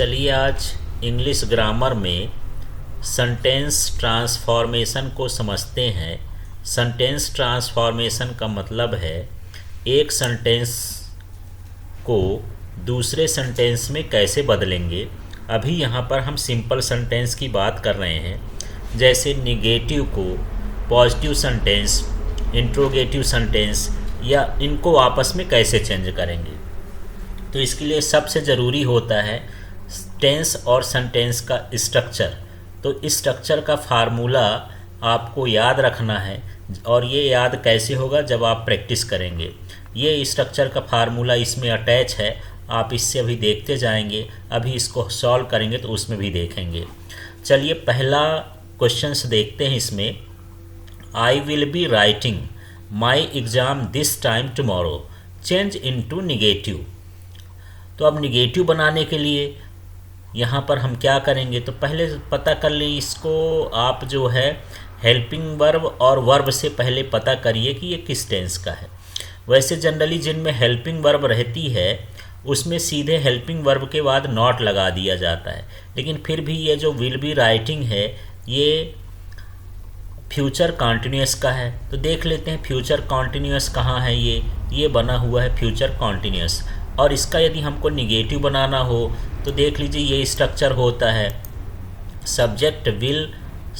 चलिए आज English grammar में सेंटेंस ट्रांसफॉर्मेशन को समझते हैं। सेंटेंस ट्रांसफॉर्मेशन का मतलब है एक सेंटेंस को दूसरे सेंटेंस में कैसे बदलेंगे। अभी यहाँ पर हम सिंपल सेंटेंस की बात कर रहे हैं, जैसे निगेटिव को पॉजिटिव सेंटेंस, इंट्रोगेटिव सेंटेंस, या इनको आपस में कैसे चेंज करेंगे। तो इसके लिए सबसे ज़रूरी होता है टेंस और सेंटेंस का स्ट्रक्चर। तो इस स्ट्रक्चर का फार्मूला आपको याद रखना है, और ये याद कैसे होगा जब आप प्रैक्टिस करेंगे। ये स्ट्रक्चर का फार्मूला इसमें अटैच है, आप इससे अभी देखते जाएंगे, अभी इसको सॉल्व करेंगे तो उसमें भी देखेंगे। चलिए पहला क्वेश्चन देखते हैं इसमें। I will be writing my exam this time tomorrow, change into negative. तो अब निगेटिव बनाने के लिए यहाँ पर हम क्या करेंगे, तो पहले पता कर ली इसको। आप जो है हेल्पिंग वर्ब और वर्ब से पहले पता करिए कि ये किस टेंस का है। वैसे जनरली जिनमें हेल्पिंग वर्ब रहती है उसमें सीधे हेल्पिंग वर्ब के बाद नॉट लगा दिया जाता है, लेकिन फिर भी ये जो विल बी राइटिंग है ये फ्यूचर कॉन्टिन्यूस का है। तो देख लेते हैं फ्यूचर कॉन्टिन्यूस कहाँ है। ये बना हुआ है फ्यूचर कॉन्टिन्यूस। और इसका यदि हमको निगेटिव बनाना हो तो देख लीजिए ये स्ट्रक्चर होता है subject will,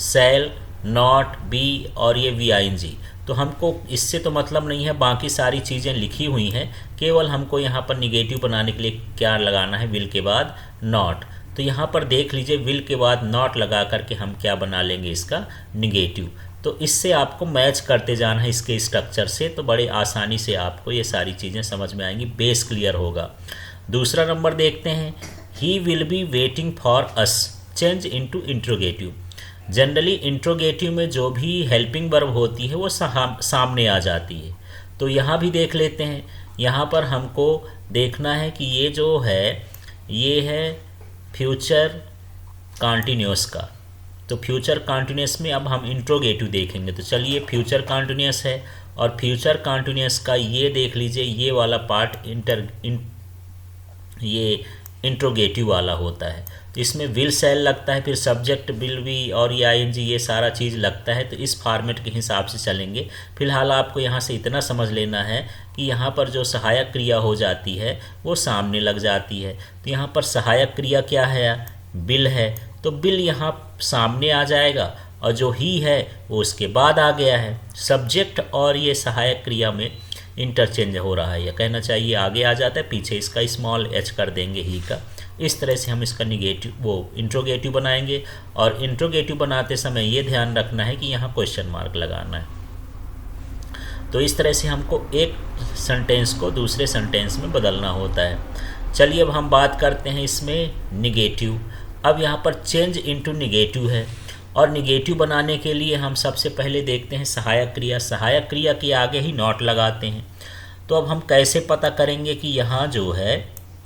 shall, not, be और ये वी-आई-एन-जी। तो हमको इससे तो मतलब नहीं है, बाकी सारी चीज़ें लिखी हुई हैं, केवल हमको यहाँ पर निगेटिव बनाने के लिए क्या लगाना है, विल के बाद नॉट। तो यहाँ पर देख लीजिए विल के बाद नॉट लगा करके हम क्या बना लेंगे, इसका निगेटिव। तो इससे आपको मैच करते जाना है इसके स्ट्रक्चर से, तो बड़े आसानी से आपको ये सारी चीज़ें समझ में आएंगी, बेस क्लियर होगा। दूसरा नंबर देखते हैं, he will be waiting for us, change into interrogative. Generally interrogative में जो भी हेल्पिंग वर्ब होती है वो सामने आ जाती है। तो यहाँ भी देख लेते हैं, यहाँ पर हमको देखना है कि ये जो है ये है फ्यूचर कॉन्टिन्यूस का। तो फ्यूचर कॉन्टिन्यूस में अब हम इंट्रोगेटिव देखेंगे। तो चलिए फ्यूचर कॉन्टिन्यूस है, और फ्यूचर कॉन्टिन्यूस का ये देख लीजिए ये वाला पार्ट ये इंट्रोगेटिव वाला होता है। तो इसमें विल शैल लगता है, फिर सब्जेक्ट विल बी और ये आई-एन-जी, ये सारा चीज़ लगता है। तो इस फॉर्मेट के हिसाब से चलेंगे। फिलहाल आपको यहाँ से इतना समझ लेना है कि यहाँ पर जो सहायक क्रिया हो जाती है वो सामने लग जाती है। तो यहाँ पर सहायक क्रिया क्या है, बिल है, तो बिल यहाँ सामने आ जाएगा, और जो ही है वो उसके बाद आ गया है। सब्जेक्ट और ये सहायक क्रिया में इंटरचेंज हो रहा है, या कहना चाहिए आगे आ जाता है, पीछे इसका स्मॉल एच कर देंगे ही का। इस तरह से हम इसका निगेटिव वो इंट्रोगेटिव बनाएंगे। और इंट्रोगेटिव बनाते समय ये ध्यान रखना है कि यहाँ क्वेश्चन मार्क लगाना है। तो इस तरह से हमको एक सेंटेंस को दूसरे सेंटेंस में बदलना होता है। चलिए अब हम बात करते हैं इसमें निगेटिव। अब यहाँ पर चेंज इनटू निगेटिव है, और निगेटिव बनाने के लिए हम सबसे पहले देखते हैं सहायक क्रिया। सहायक क्रिया के आगे ही नॉट लगाते हैं। तो अब हम कैसे पता करेंगे कि यहाँ जो है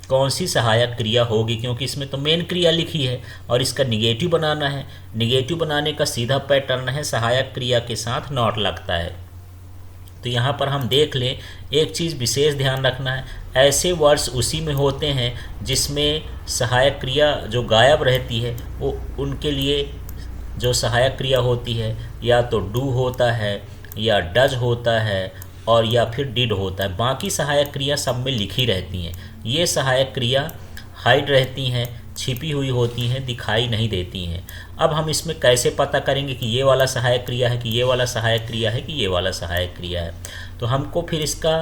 कौन सी सहायक क्रिया होगी, क्योंकि इसमें तो मेन क्रिया लिखी है और इसका निगेटिव बनाना है। निगेटिव बनाने का सीधा पैटर्न है सहायक क्रिया के साथ नॉट लगता है। तो यहाँ पर हम देख लें, एक चीज़ विशेष ध्यान रखना है, ऐसे वर्ड्स उसी में होते हैं जिसमें सहायक क्रिया जो गायब रहती है वो उनके लिए जो सहायक क्रिया होती है या तो डू होता है या डज होता है और या फिर डिड होता है। बाकी सहायक क्रिया सब में लिखी रहती हैं। ये सहायक क्रिया हाइड रहती हैं, छिपी हुई होती हैं, दिखाई नहीं देती हैं। अब हम इसमें कैसे पता करेंगे कि ये वाला सहायक क्रिया है कि ये वाला सहायक क्रिया है कि ये वाला सहायक क्रिया है। तो हमको फिर इसका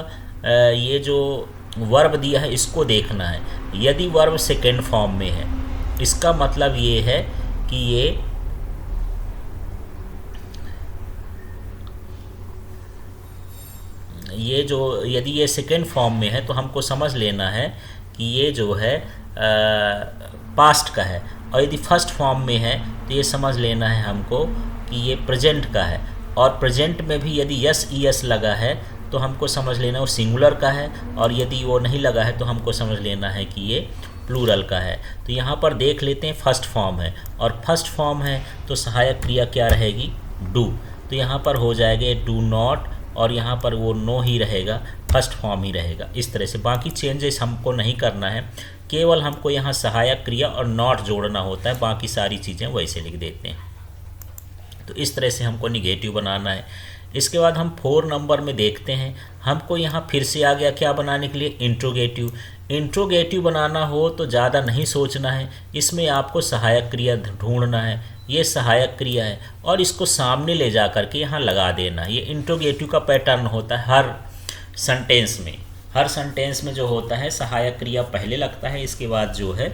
ये जो वर्ब दिया है इसको देखना है। यदि वर्ब सेकेंड फॉर्म में है, इसका मतलब ये है कि ये जो यदि ये सेकेंड फॉर्म में है तो हमको समझ लेना है कि ये जो है पास्ट का है, और यदि फर्स्ट फॉर्म में है तो ये समझ लेना है हमको कि ये प्रेजेंट का है। और प्रेजेंट में भी यदि यस ई एस लगा है तो हमको समझ लेना वो सिंगुलर का है, और यदि वो नहीं लगा है तो हमको समझ लेना है कि ये प्लूरल का है। तो यहाँ पर देख लेते हैं फर्स्ट फॉर्म है, और फर्स्ट फॉर्म है तो सहायक क्रिया क्या रहेगी, डू। तो यहाँ पर हो जाएगा डू नॉट, और यहाँ पर वो नो ही रहेगा, फर्स्ट फॉर्म ही रहेगा। इस तरह से बाकी चेंजेस हमको नहीं करना है, केवल हमको यहाँ सहायक क्रिया और नॉट जोड़ना होता है, बाकी सारी चीज़ें वैसे लिख देते हैं। तो इस तरह से हमको निगेटिव बनाना है। इसके बाद हम 4 नंबर में देखते हैं, हमको यहाँ फिर से आ गया क्या बनाने के लिए, इंट्रोगेटिव। इंट्रोगेटिव बनाना हो तो ज़्यादा नहीं सोचना है, इसमें आपको सहायक क्रिया ढूंढना है। ये सहायक क्रिया है और इसको सामने ले जा करके यहाँ लगा देना है। ये इंट्रोगेटिव का पैटर्न होता है हर सेंटेंस में। हर सेंटेंस में जो होता है सहायक क्रिया पहले लगता है, इसके बाद जो है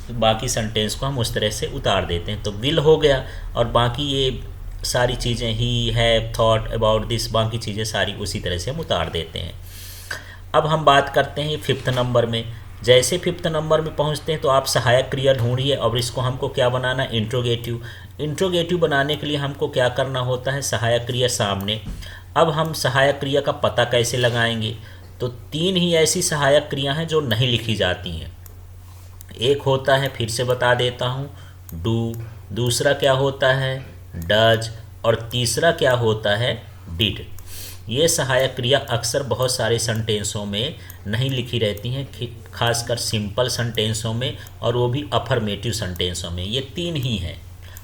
तो बाकी सेंटेंस को हम उस तरह से उतार देते हैं। तो विल हो गया और बाकी ये सारी चीज़ें he have, thought, about this, बाकी चीज़ें सारी उसी तरह से हम उतार देते हैं। अब हम बात करते हैं 5th नंबर में। जैसे 5th नंबर में पहुंचते हैं तो आप सहायक क्रिया ढूंढिए और इसको हमको क्या बनाना है, इंट्रोगेटिव। इंट्रोगेटिव बनाने के लिए हमको क्या करना होता है, सहायक क्रिया सामने। अब हम सहायक क्रिया का पता कैसे लगाएंगे, तो 3 ही ऐसी सहायक क्रिया हैं जो नहीं लिखी जाती हैं। एक होता है, फिर से बता देता हूँ, डू। दूसरा क्या होता है, डज। और तीसरा क्या होता है, डिड। ये सहायक क्रिया अक्सर बहुत सारे सेंटेंसों में नहीं लिखी रहती हैं, खासकर सिंपल सेंटेंसों में और वो भी अफर्मेटिव सेंटेंसों में। ये 3 ही हैं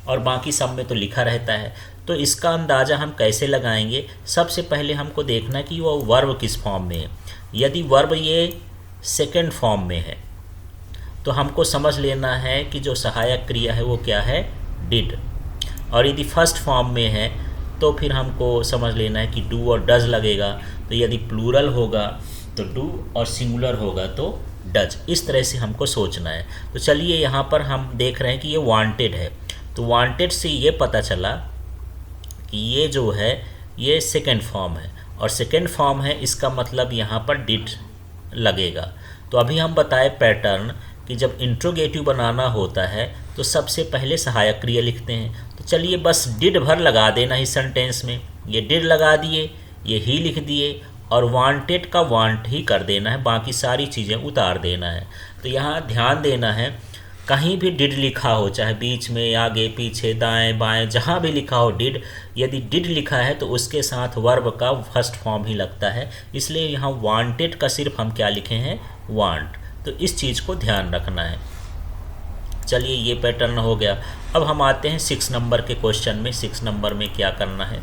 और बाकी सब में तो लिखा रहता है। तो इसका अंदाज़ा हम कैसे लगाएंगे, सबसे पहले हमको देखना कि वो वर्ब किस फॉर्म में है। यदि वर्ब ये सेकंड फॉर्म में है तो हमको समझ लेना है कि जो सहायक क्रिया है वो क्या है, डिड। और यदि फर्स्ट फॉर्म में है तो फिर हमको समझ लेना है कि डू और डज लगेगा। तो यदि प्लूरल होगा तो डू और सिंगुलर होगा तो डज। इस तरह से हमको सोचना है। तो चलिए यहाँ पर हम देख रहे हैं कि ये वांटेड है, तो वांटेड से ये पता चला कि ये जो है ये सेकेंड फॉर्म है और सेकेंड फॉर्म है, इसका मतलब यहाँ पर डिड लगेगा। तो अभी हम बताए पैटर्न कि जब इंट्रोगेटिव बनाना होता है तो सबसे पहले सहायक क्रिया लिखते हैं। तो चलिए बस डिड भर लगा देना इस सेंटेंस में। ये डिड लगा दिए, ये ही लिख दिए और वांटेड का वांट ही कर देना है, बाकी सारी चीज़ें उतार देना है। तो यहाँ ध्यान देना है, कहीं भी डिड लिखा हो, चाहे बीच में, आगे, पीछे, दाएं बाएं, जहाँ भी लिखा हो डिड, यदि डिड लिखा है तो उसके साथ वर्ब का फर्स्ट फॉर्म ही लगता है। इसलिए यहाँ वांटेड का सिर्फ हम क्या लिखे हैं, वांट। तो इस चीज़ को ध्यान रखना है। चलिए ये पैटर्न हो गया। अब हम आते हैं 6 नंबर के क्वेश्चन में। 6 नंबर में क्या करना है,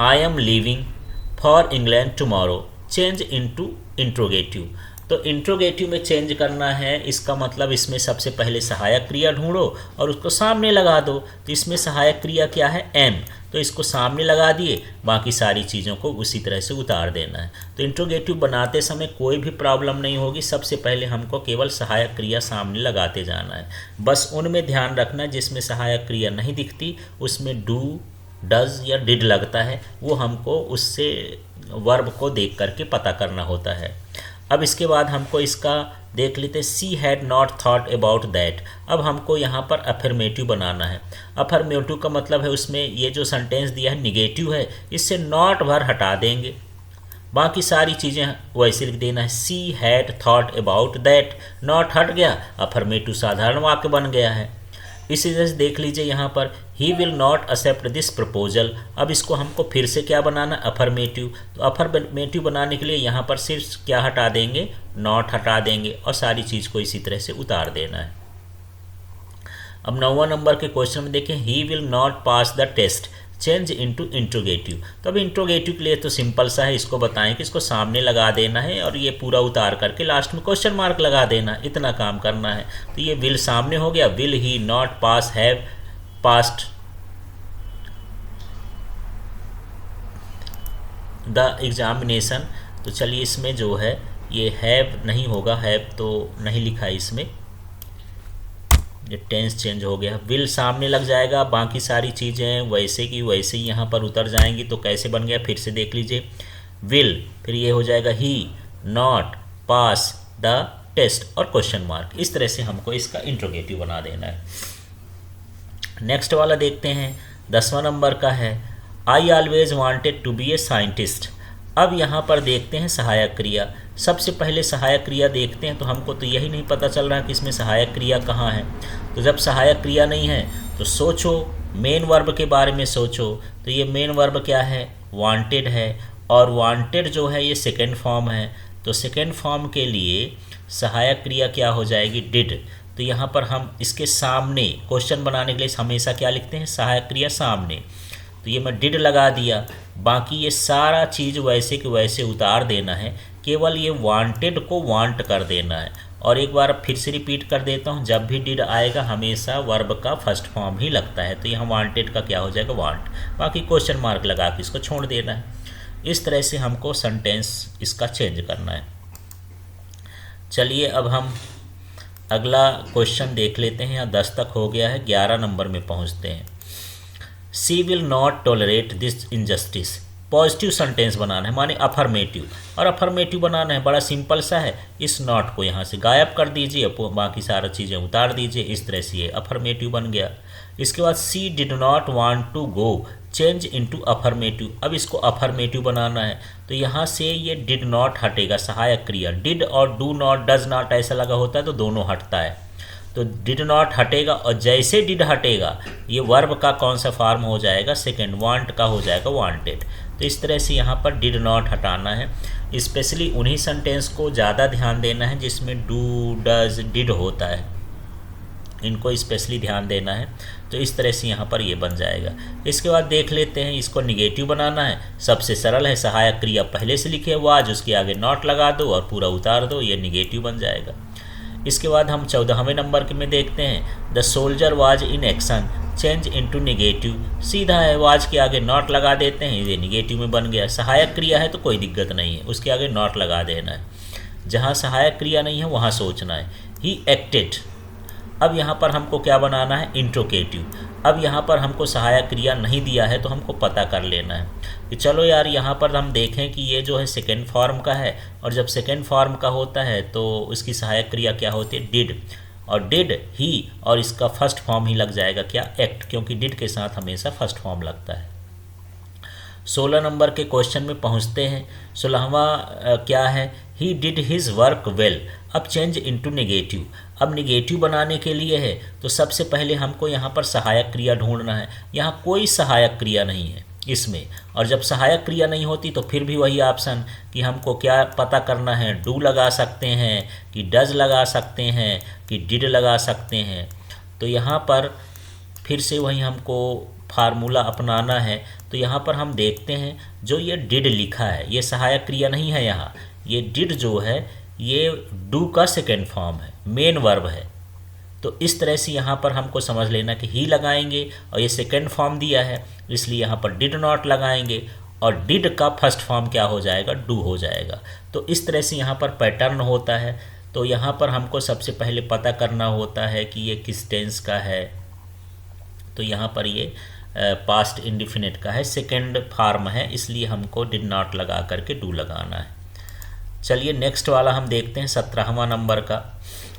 I am leaving for England tomorrow, change into interrogative. तो इंट्रोगेटिव में चेंज करना है, इसका मतलब इसमें सबसे पहले सहायक क्रिया ढूंढो और उसको सामने लगा दो। तो इसमें सहायक क्रिया क्या है, एम, तो इसको सामने लगा दिए, बाकी सारी चीज़ों को उसी तरह से उतार देना है। तो इंट्रोगेटिव बनाते समय कोई भी प्रॉब्लम नहीं होगी, सबसे पहले हमको केवल सहायक क्रिया सामने लगाते जाना है। बस उनमें ध्यान रखना जिसमें सहायक क्रिया नहीं दिखती, उसमें डू, डज या डिड लगता है, वो हमको उससे वर्ब को देख करके पता करना होता है। अब इसके बाद हमको इसका देख लेते हैं, she had not thought about that. अब हमको यहाँ पर अफर्मेटिव बनाना है। अफर्मेटिव का मतलब है उसमें ये जो सेंटेंस दिया है निगेटिव है, इससे नॉट भर हटा देंगे, बाकी सारी चीज़ें वैसे लिख देना है। She had thought about that, not हट गया, अफर्मेटिव साधारण वाक्य बन गया है। इसी तरह से देख लीजिए यहाँ पर, he will not accept this proposal. अब इसको हमको फिर से क्या बनाना, अफर्मेटिव। तो अफर्मेटिव बनाने के लिए यहाँ पर सिर्फ क्या हटा देंगे, नॉट हटा देंगे और सारी चीज़ को इसी तरह से उतार देना है। अब 9वां नंबर के क्वेश्चन में देखें, he will not pass the test, change into interrogative. तो अब इंट्रोगेटिव के लिए तो सिंपल सा है, इसको बताएं कि इसको सामने लगा देना है और ये पूरा उतार करके लास्ट में क्वेश्चन मार्क लगा देना, इतना काम करना है। तो ये विल सामने हो गया, will he not pass have past the examination. तो चलिए इसमें जो है ये हैव नहीं होगा, हैव तो नहीं लिखा है इसमें, ये टेंस चेंज हो गया। विल सामने लग जाएगा, बाकी सारी चीज़ें वैसे की वैसे ही यहाँ पर उतर जाएंगी। तो कैसे बन गया, फिर से देख लीजिए, विल, फिर ये हो जाएगा ही नॉट पास द टेस्ट और क्वेश्चन मार्क। इस तरह से हमको इसका इंट्रोगेटिव बना देना है। नेक्स्ट वाला देखते हैं, 10वां नंबर का है, I always wanted to be a scientist. अब यहाँ पर देखते हैं सहायक क्रिया। सबसे पहले सहायक क्रिया देखते हैं, तो हमको तो यही नहीं पता चल रहा है कि इसमें सहायक क्रिया कहाँ है। तो जब सहायक क्रिया नहीं है तो सोचो मेन वर्ब के बारे में सोचो तो ये मेन वर्ब क्या है, वांटेड है, और वांटेड जो है ये सेकेंड फॉर्म है। तो सेकेंड फॉर्म के लिए सहायक क्रिया क्या हो जाएगी, डिड। तो यहाँ पर हम इसके सामने क्वेश्चन बनाने के लिए हमेशा क्या लिखते हैं, सहायक क्रिया सामने। तो ये मैं डिड लगा दिया, बाकी ये सारा चीज़ वैसे कि वैसे उतार देना है, केवल ये वांटेड को वांट कर देना है। और एक बार फिर से रिपीट कर देता हूँ, जब भी डिड आएगा हमेशा वर्ब का फर्स्ट फॉर्म ही लगता है। तो यहाँ वांटेड का क्या हो जाएगा, वांट, बाकी क्वेश्चन मार्क लगा के इसको छोड़ देना है। इस तरह से हमको सेंटेंस इसका चेंज करना है। चलिए अब हम अगला क्वेश्चन देख लेते हैं। यहाँ 10 तक हो गया है, 11 नंबर में पहुँचते हैं। She will not tolerate this injustice. Positive sentence बनाना है, माने अफर्मेटिव, और अफर्मेटिव बनाना है, बड़ा सिंपल सा है। इस नॉट को यहाँ से गायब कर दीजिए, बाकी सारा चीज़ें उतार दीजिए। इस तरह से ये अफर्मेटिव बन गया। इसके बाद she did not want to go, change into affirmative. अब इसको अफर्मेटिव बनाना है, तो यहाँ से ये डिड नॉट हटेगा, सहायक क्रिया। डिड और डू नॉट, डज नॉट ऐसा लगा होता है तो दोनों हटता है। तो डिड नॉट हटेगा, और जैसे डिड हटेगा ये वर्ब का कौन सा फॉर्म हो जाएगा, सेकेंड, वांट का हो जाएगा वांटेड। तो इस तरह से यहाँ पर डिड नॉट हटाना है। स्पेशली उन्हीं सेंटेंस को ज़्यादा ध्यान देना है जिसमें डू, डज, डिड होता है, इनको स्पेशली ध्यान देना है। तो इस तरह से यहाँ पर ये बन जाएगा। इसके बाद देख लेते हैं, इसको निगेटिव बनाना है। सबसे सरल है, सहायक क्रिया पहले से लिखे वाज, उसके आगे नॉट लगा दो और पूरा उतार दो, ये निगेटिव बन जाएगा। इसके बाद हम 14वें नंबर के में देखते हैं, the soldier was in action, change into negative. सीधा है, वाज के आगे नॉट लगा देते हैं, ये निगेटिव में बन गया। सहायक क्रिया है तो कोई दिक्कत नहीं है, उसके आगे नॉट लगा देना है। जहाँ सहायक क्रिया नहीं है वहाँ सोचना है। ही एक्टेड, अब यहाँ पर हमको क्या बनाना है, इंट्रोगेटिव। अब यहाँ पर हमको सहायक क्रिया नहीं दिया है तो हमको पता कर लेना है कि चलो यार यहाँ पर हम देखें कि ये जो है सेकेंड फॉर्म का है, और जब सेकेंड फॉर्म का होता है तो उसकी सहायक क्रिया क्या होती है, डिड। और डिड ही, और इसका फर्स्ट फॉर्म ही लग जाएगा क्या, एक्ट, क्योंकि डिड के साथ हमेशा फर्स्ट फॉर्म लगता है। 16 नंबर के क्वेश्चन में पहुँचते हैं। 16वां क्या है, he did his work well. अब चेंज इनटू नेगेटिव। अब निगेटिव बनाने के लिए है तो सबसे पहले हमको यहाँ पर सहायक क्रिया ढूंढना है। यहाँ कोई सहायक क्रिया नहीं है इसमें, और जब सहायक क्रिया नहीं होती तो फिर भी वही ऑप्शन कि हमको क्या पता करना है, डू लगा सकते हैं कि डज लगा सकते हैं कि डिड लगा सकते हैं। तो यहाँ पर फिर से वही हमको फार्मूला अपनाना है। तो यहाँ पर हम देखते हैं, जो ये डिड लिखा है ये सहायक क्रिया नहीं है, यहाँ ये डिड जो है ये डू का सेकेंड फॉर्म है, मेन वर्ब है। तो इस तरह से यहाँ पर हमको समझ लेना कि ही लगाएंगे, और ये सेकेंड फॉर्म दिया है इसलिए यहाँ पर डिड नॉट लगाएंगे, और डिड का फर्स्ट फॉर्म क्या हो जाएगा, डू हो जाएगा। तो इस तरह से यहाँ पर पैटर्न होता है। तो यहाँ पर हमको सबसे पहले पता करना होता है कि ये किस टेंस का है। तो यहाँ पर ये पास्ट इंडिफिनिट का है, सेकेंड फॉर्म है, इसलिए हमको डिड नॉट लगा करके डू लगाना है। चलिए नेक्स्ट वाला हम देखते हैं 17वां नंबर का।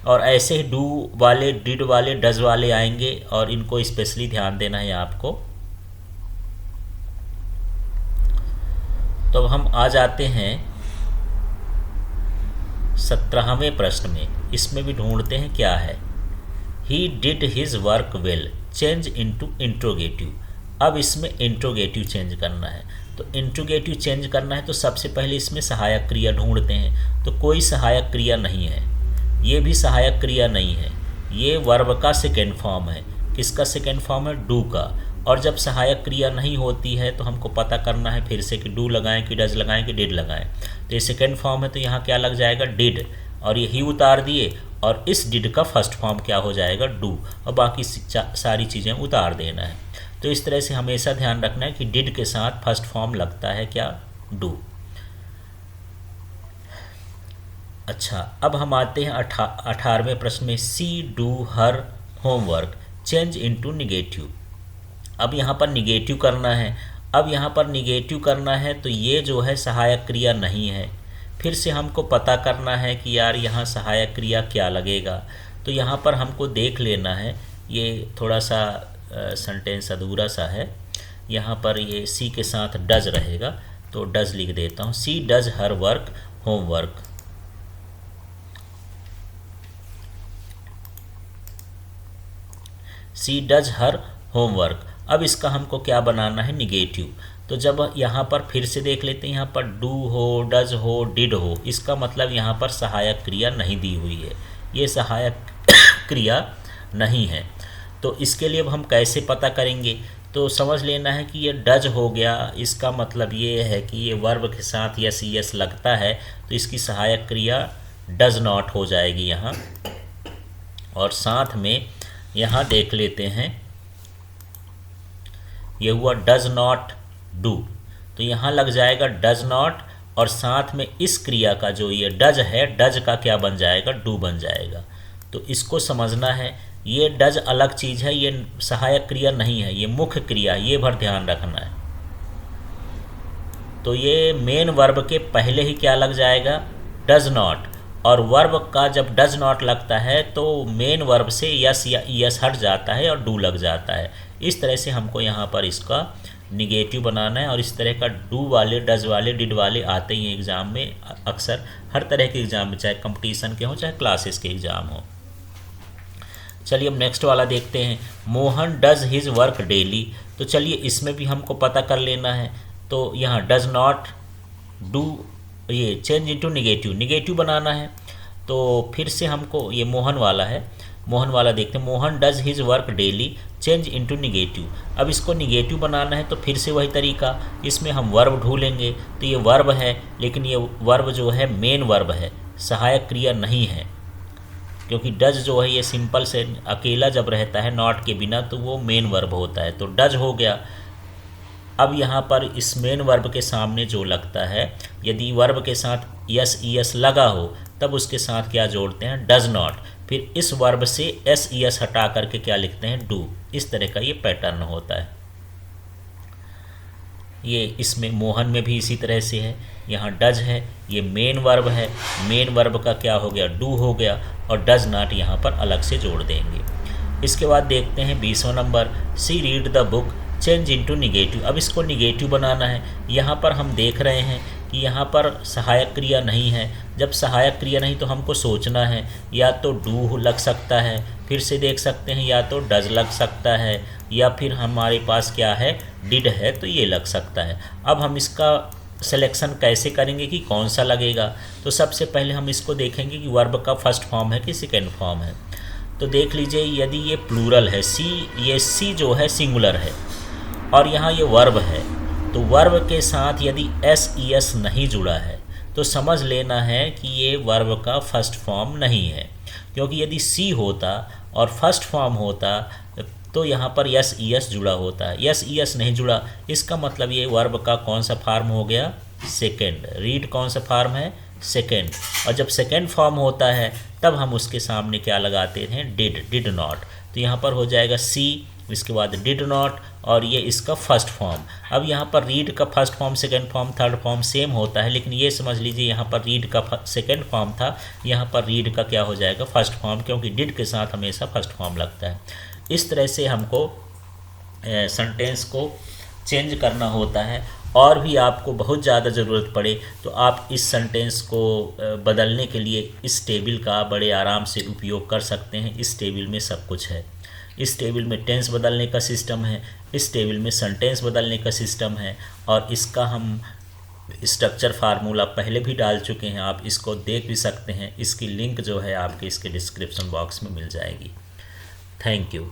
और ऐसे ही डू वाले, डिड वाले, डज वाले आएंगे, और इनको स्पेशली ध्यान देना है आपको। तो अब हम आ जाते हैं 17वें प्रश्न में। इसमें भी ढूंढते हैं क्या है, he did his work well, change into interrogative. अब इसमें इंट्रोगेटिव चेंज करना है। तो इंट्रोगेटिव चेंज करना है तो सबसे पहले इसमें सहायक क्रिया ढूंढते हैं। तो कोई सहायक क्रिया नहीं है, ये भी सहायक क्रिया नहीं है, ये वर्ब का सेकेंड फॉर्म है। किसका सेकेंड फॉर्म है, डू का। और जब सहायक क्रिया नहीं होती है तो हमको पता करना है फिर से कि डू लगाएं कि डज लगाएं कि डिड लगाएं। तो ये सेकेंड फॉर्म है तो यहाँ क्या लग जाएगा, डिड, और ये ही उतार दिए, और इस डिड का फर्स्ट फॉर्म क्या हो जाएगा, डू, और बाकी सारी चीज़ें उतार देना है। तो इस तरह से हमेशा ध्यान रखना है कि डिड के साथ फर्स्ट फॉर्म लगता है क्या, डू। अच्छा, अब हम आते हैं 18वें प्रश्न में, she do her homework, change into negative. अब यहाँ पर निगेटिव करना है। अब यहाँ पर निगेटिव करना है तो ये जो है सहायक क्रिया नहीं है। फिर से हमको पता करना है कि यार यहाँ सहायक क्रिया क्या लगेगा। तो यहाँ पर हमको देख लेना है, ये थोड़ा सा सेंटेंस अधूरा सा है। यहाँ पर ये सी के साथ डज रहेगा तो डज लिख देता हूँ, she does her work homework. She does her homework. अब इसका हमको क्या बनाना है, निगेटिव। तो जब यहाँ पर फिर से देख लेते हैं, यहाँ पर डू हो, डज हो, डिड हो, इसका मतलब यहाँ पर सहायक क्रिया नहीं दी हुई है, ये सहायक क्रिया नहीं है। तो इसके लिए अब हम कैसे पता करेंगे, तो समझ लेना है कि ये डज हो गया, इसका मतलब ये है कि ये वर्ब के साथ यस यस लगता है, तो इसकी सहायक क्रिया डज नॉट हो जाएगी यहाँ। और साथ में यहाँ देख लेते हैं, ये हुआ डज नॉट डू, तो यहाँ लग जाएगा डज नॉट, और साथ में इस क्रिया का जो ये डज है, डज का क्या बन जाएगा, डू बन जाएगा। तो इसको समझना है, ये डज अलग चीज़ है, ये सहायक क्रिया नहीं है, ये मुख्य क्रिया, ये भर ध्यान रखना है। तो ये मेन वर्ब के पहले ही क्या लग जाएगा, डज नॉट, और वर्ब का जब डज नॉट लगता है तो मेन वर्ब से यस या यस हट जाता है और डू लग जाता है। इस तरह से हमको यहाँ पर इसका निगेटिव बनाना है, और इस तरह का डू वाले, डज वाले, डिड वाले आते ही एग्ज़ाम में, अक्सर हर तरह के एग्ज़ाम में, चाहे कंपटीशन के हों चाहे क्लासेस के एग्ज़ाम हो। चलिए अब नेक्स्ट वाला देखते हैं, Mohan does his work daily. तो चलिए इसमें भी हमको पता कर लेना है। तो यहाँ डज नॉट डू, ये चेंज इनटू निगेटिव, निगेटिव बनाना है। तो फिर से हमको, ये मोहन वाला है, मोहन वाला देखते हैं, Mohan does his work daily, change into negative. अब इसको निगेटिव बनाना है तो फिर से वही तरीका, इसमें हम वर्ब ढूंढेंगे। तो ये वर्ब है, लेकिन ये वर्ब जो है मेन वर्ब है, सहायक क्रिया नहीं है, क्योंकि डज जो है ये सिंपल से अकेला जब रहता है नॉट के बिना तो वो मेन वर्ब होता है, तो डज हो गया। अब यहाँ पर इस मेन वर्ब के सामने जो लगता है, यदि वर्ब के साथ यस ईएस लगा हो तब उसके साथ क्या जोड़ते हैं, डज नॉट, फिर इस वर्ब से एस ईएस हटा करके क्या लिखते हैं, डू। इस तरह का ये पैटर्न होता है। ये इसमें मोहन में भी इसी तरह से है, यहाँ डज है, ये मेन वर्ब है, मेन वर्ब का क्या हो गया, डू हो गया, और डज नॉट यहाँ पर अलग से जोड़ देंगे। इसके बाद देखते हैं 20वां number, she read the book, change into negative. अब इसको निगेटिव बनाना है। यहाँ पर हम देख रहे हैं कि यहाँ पर सहायक क्रिया नहीं है। जब सहायक क्रिया नहीं तो हमको सोचना है, या तो डू लग सकता है, फिर से देख सकते हैं, या तो डज लग सकता है, या फिर हमारे पास क्या है, डिड है, तो ये लग सकता है। अब हम इसका सिलेक्शन कैसे करेंगे कि कौन सा लगेगा, तो सबसे पहले हम इसको देखेंगे कि वर्ब का फर्स्ट फॉर्म है कि सेकेंड फॉर्म है। तो देख लीजिए, यदि ये प्लूरल है, सी, ये सी जो है सिंगुलर है, और यहाँ ये वर्ब है, तो वर्ब के साथ यदि एस ई एस नहीं जुड़ा है तो समझ लेना है कि ये वर्ब का फर्स्ट फॉर्म नहीं है, क्योंकि यदि सी होता और फर्स्ट फॉर्म होता तो यहाँ पर यस ई एस जुड़ा होता है। यस ई एस नहीं जुड़ा, इसका मतलब ये वर्ब का कौन सा फॉर्म हो गया, सेकेंड। रीड कौन सा फॉर्म है, सेकेंड। और जब सेकेंड फॉर्म होता है तब हम उसके सामने क्या लगाते हैं, डिड, डिड नॉट। तो यहाँ पर हो जाएगा सी, इसके बाद डिड नॉट, और ये इसका फर्स्ट फॉर्म। अब यहाँ पर रीड का first form, second form, third form same होता है, लेकिन ये समझ लीजिए यहाँ पर रीड का सेकंड फॉर्म था, यहाँ पर रीड का क्या हो जाएगा, फर्स्ट फॉर्म, क्योंकि डिड के साथ हमेशा फर्स्ट फॉर्म लगता है। इस तरह से हमको सेंटेंस को चेंज करना होता है। और भी आपको बहुत ज़्यादा ज़रूरत पड़े तो आप इस सेंटेंस को बदलने के लिए इस टेबल का बड़े आराम से उपयोग कर सकते हैं। इस टेबल में सब कुछ है। इस टेबल में टेंस बदलने का सिस्टम है, इस टेबल में सेंटेंस बदलने का सिस्टम है, और इसका हम स्ट्रक्चर फार्मूला पहले भी डाल चुके हैं, आप इसको देख भी सकते हैं। इसकी लिंक जो है आपके इसके डिस्क्रिप्शन बॉक्स में मिल जाएगी। Thank you.